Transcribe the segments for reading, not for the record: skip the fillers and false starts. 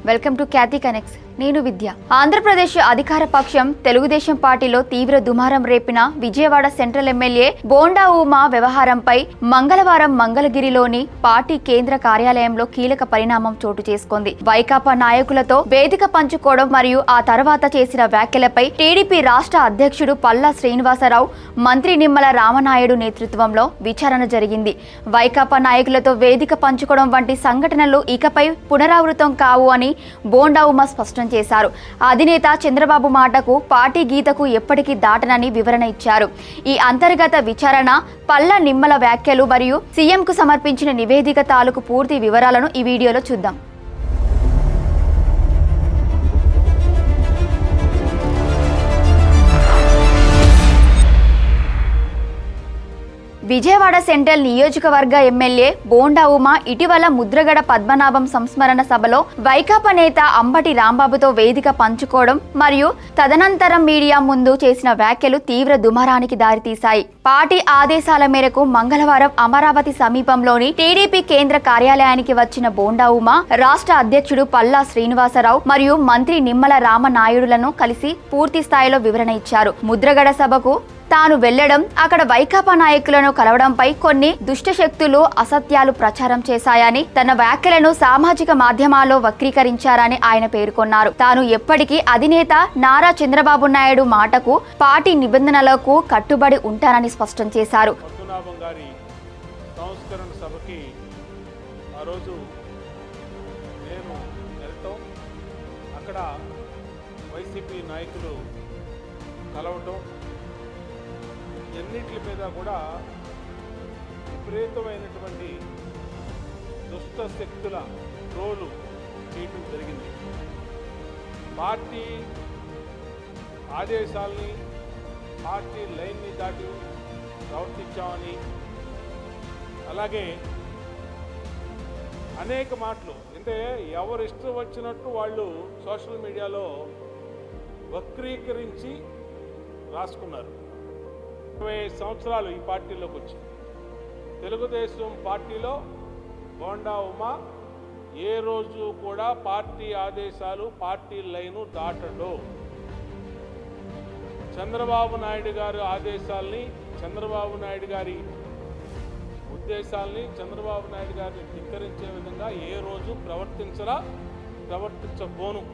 Welcome to Khyati connects. నేను విద్య. ఆంధ్రప్రదేశ్ అధికార పక్షం తెలుగుదేశం పార్టీలో తీవ్ర దుమారం రేపిన విజయవాడ సెంట్రల్ ఎమ్మెల్యే బోండా ఉమా వ్యవహారంపై మంగళవారం మంగళగిరిలోని పార్టీ కేంద్ర కార్యాలయంలో కీలక పరిణామం చోటు చేసుకుంది. వైకాపా నాయకులతో వేదిక పంచుకోవడం మరియు ఆ తర్వాత చేసిన వ్యాఖ్యలపై టీడీపీ రాష్ట్ర అధ్యక్షుడు పల్లా శ్రీనివాసరావు, మంత్రి నిమ్మల రామనాయుడు నేతృత్వంలో విచారణ జరిగింది. వైకాపా నాయకులతో వేదిక పంచుకోవడం వంటి సంఘటనలు ఇకపై పునరావృతం కావు అని బోండా ఉమా స్పష్టం చేశారు. అధినేత చంద్రబాబు మాటకు, పార్టీ గీతకు ఎప్పటికీ దాటనని వివరణ ఇచ్చారు. ఈ అంతర్గత విచారణ, పల్లా నిమ్మల వ్యాఖ్యలు మరియు సీఎంకు సమర్పించిన నివేదిక తాలూకు పూర్తి వివరాలను ఈ వీడియోలో చూద్దాం. విజయవాడ సెంట్రల్ నియోజకవర్గ ఎమ్మెల్యే బోండా ఉమా ఇటీవల ముద్రగడ పద్మనాభం సంస్మరణ సభలో వైకాపా నేత అంబటి రాంబాబుతో వేదిక పంచుకోవడం మరియు తదనంతరం మీడియా ముందు చేసిన వ్యాఖ్యలు తీవ్ర దుమారానికి దారితీశాయి. పార్టీ ఆదేశాల మేరకు మంగళవారం అమరావతి సమీపంలోని టీడీపీ కేంద్ర కార్యాలయానికి వచ్చిన బోండా ఉమా రాష్ట్ర అధ్యక్షుడు పల్లా శ్రీనివాసరావు మరియు మంత్రి నిమ్మల రామనాయుడులను కలిసి పూర్తి స్థాయిలో వివరణ ఇచ్చారు. ముద్రగడ సభకు తాను వెళ్లడం, అక్కడ వైకాపా నాయకులను కలవడంపై కొన్ని దుష్ట శక్తులు అసత్యాలు ప్రచారం చేశాయని, తన వ్యాఖ్యలను సామాజిక మాధ్యమాల్లో వక్రీకరించారని ఆయన పేర్కొన్నారు. తాను ఎప్పటికీ అధినేత నారా చంద్రబాబు నాయుడు మాటకు, పార్టీ నిబంధనలకు కట్టుబడి ఉంటానని స్పష్టం చేశారు. ఎన్నిటి మీద కూడా విపరీతమైనటువంటి దుష్ట శక్తుల రోలు చేయటం జరిగింది. పార్టీ ఆదేశాలని, పార్టీ లైన్ని దాటి ప్రవర్తించామని, అలాగే అనేక మాటలు, అంటే ఎవరు ఇష్టం వచ్చినట్టు వాళ్ళు సోషల్ మీడియాలో వక్రీకరించి రాసుకున్నారు. 20 సంవత్సరాలు ఈ పార్టీలోకి వచ్చి తెలుగుదేశం పార్టీలో బోండా ఉమా ఏ రోజు కూడా పార్టీ ఆదేశాలు, పార్టీ లైను దాటడు. చంద్రబాబు నాయుడు గారి ఆదేశాలని, చంద్రబాబు నాయుడు గారి ఉద్దేశాలని, చంద్రబాబు నాయుడు గారిని ధిక్కరించే విధంగా ఏ రోజు ప్రవర్తించబోను.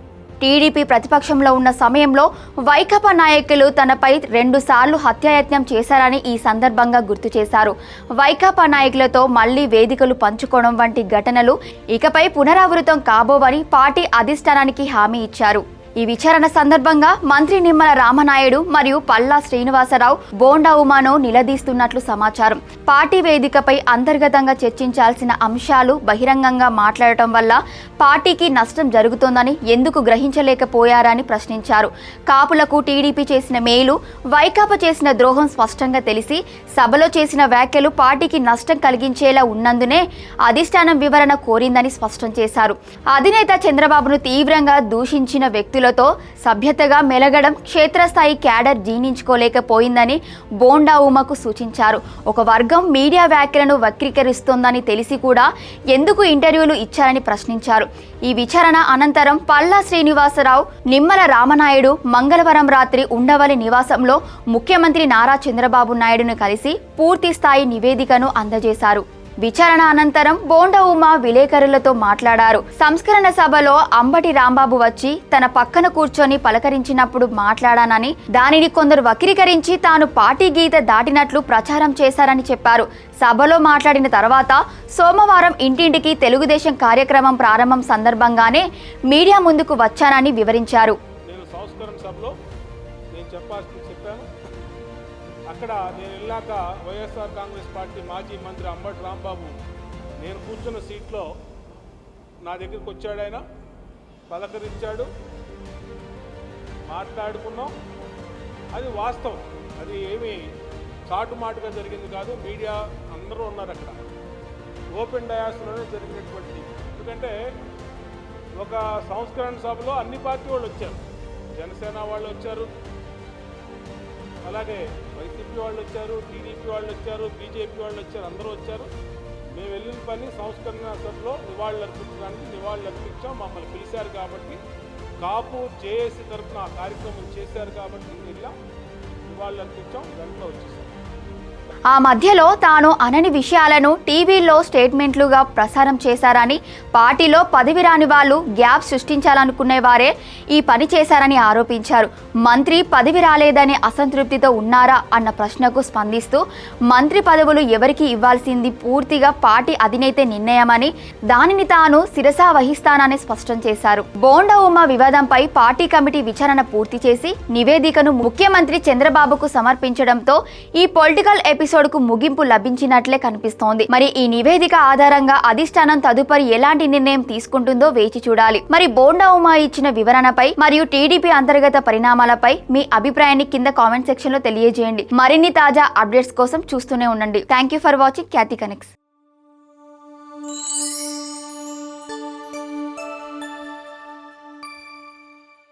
టీడీపీ ప్రతిపక్షంలో ఉన్న సమయంలో వైకాపా నాయకులు తనపై 2 సార్లు హత్యాయత్నం చేశారని ఈ సందర్భంగా గుర్తు చేశారు. వైకాపా నాయకులతో మళ్లీ వేదికలు పంచుకోవడం వంటి ఘటనలు ఇకపై పునరావృతం కాబోవని పార్టీ అధిష్టానానికి హామీ ఇచ్చారు. ఈ విచారణ సందర్భంగా మంత్రి నిమ్మల రామనాయుడు మరియు పల్లా శ్రీనివాసరావు బోండా ఉమాను నిలదీస్తున్నట్లు సమాచారం. పార్టీ వేదికపై అంతర్గతంగా చర్చించాల్సిన అంశాలు బహిరంగంగా మాట్లాడటం వల్ల పార్టీకి నష్టం జరుగుతోందని ఎందుకు గ్రహించలేకపోయారని ప్రశ్నించారు. కాపులకు టీడీపీ చేసిన మేలు, వైకాపా చేసిన ద్రోహం స్పష్టంగా తెలిసి సభలో చేసిన వ్యాఖ్యలు పార్టీకి నష్టం కలిగించేలా ఉన్నందునే అధిష్టానం వివరణ కోరిందని స్పష్టం చేశారు. అధినేత చంద్రబాబును తీవ్రంగా దూషించిన వ్యక్తులతో సభ్యతగా మెలగడం క్షేత్రస్థాయి క్యాడర్ జీర్ణించుకోలేకపోయిందని బోండా ఉమాకు సూచించారు. ఒక వర్గం మీడియా వ్యాఖ్యలను వక్రీకరిస్తోందని తెలిసి కూడా ఎందుకు ఇంటర్వ్యూలు ఇచ్చారని ప్రశ్నించారు. ఈ విచారణ అనంతరం పల్లా శ్రీనివాసరావు, నిమ్మల రామనాయుడు మంగళవారం రాత్రి ఉండవల్లి నివాసంలో ముఖ్యమంత్రి నారా చంద్రబాబు నాయుడును కలిసి పూర్తి స్థాయి నివేదికను అందజేశారు. విచారణ అనంతరం బోండా ఉమా విలేకరులతో మాట్లాడారు. సంస్కరణ సభలో అంబటి రాంబాబు వచ్చి తన పక్కన కూర్చొని పలకరించినప్పుడు మాట్లాడానని, దానిని కొందరు వక్రీకరించి తాను పార్టీ గీత దాటినట్లు ప్రచారం చేశారని చెప్పారు. సభలో మాట్లాడిన తర్వాత సోమవారం ఇంటింటికి తెలుగుదేశం కార్యక్రమం ప్రారంభం సందర్భంగానే మీడియా ముందుకు వచ్చానని వివరించారు. అక్కడ నేను వెళ్ళాక వైఎస్ఆర్ కాంగ్రెస్ పార్టీ మాజీ మంత్రి అంబటి రాంబాబు నేను కూర్చున్న సీట్లో నా దగ్గరికి వచ్చాడు. ఆయన పలకరించాడు, మాట్లాడుకున్నాం. అది వాస్తవం, అది ఏమీ చాటుమాటుగా జరిగింది కాదు. మీడియా అందరూ ఉన్నారు అక్కడ, ఓపెన్ డయాస్లోనే జరిగినటువంటి. ఎందుకంటే ఒక సంస్కరణ సభలో అన్ని పార్టీ వాళ్ళు వచ్చారు, జనసేన వాళ్ళు వచ్చారు, అలాగే వైసీపీ వాళ్ళు వచ్చారు, టీడీపీ వాళ్ళు వచ్చారు, బీజేపీ వాళ్ళు వచ్చారు, అందరూ వచ్చారు. మేము వెళ్ళిన పని సంస్కరణ సభలో నివాళులర్పించాం. మమ్మల్ని పిలిచారు కాబట్టి, కాపు జేఏసీ తరఫున ఆ కార్యక్రమం చేశారు కాబట్టి ఇలా నివాళులర్పించాం. వెంటనే వచ్చేసాం. ఆ మధ్యలో తాను అనని విషయాలను టీవీల్లో స్టేట్మెంట్లుగా ప్రసారం చేశారని, పార్టీలో పదవి రాని వాళ్ళు గ్యాప్ సృష్టించాలనుకునే వారే ఈ పని చేశారని ఆరోపించారు. మంత్రి పదవి రాలేదని అసంతృప్తితో ఉన్నారా అన్న ప్రశ్నకు స్పందిస్తూ, మంత్రి పదవులు ఎవరికి ఇవ్వాల్సింది పూర్తిగా పార్టీ అధినేత నిర్ణయమని, దానిని తాను శిరసా వహిస్తానని స్పష్టం చేశారు. బోండా ఉమ వివాదంపై పార్టీ కమిటీ విచారణ పూర్తి చేసి నివేదికను ముఖ్యమంత్రి చంద్రబాబుకు సమర్పించడంతో ఈ పొలిటికల్ ఎపిసోడ్కు ముగింపు లభించినట్లే కనిపిస్తోంది. మరి ఈ నివేదిక ఆధారంగా అధిష్టానం తదుపరి ఎలాంటి నిర్ణయం తీసుకుంటుందో వేచి చూడాలి. మరి బోండా ఉమా ఇచ్చిన వివరణపై మరియు టీడీపీ అంతర్గత పరిణామాలపై మీ అభిప్రాయాన్ని కింద కామెంట్ సెక్షన్ లో తెలియజేయండి. మరిన్ని తాజా అప్డేట్స్ కోసం చూస్తూనే ఉండండి. Thank you for watching Khyati connects.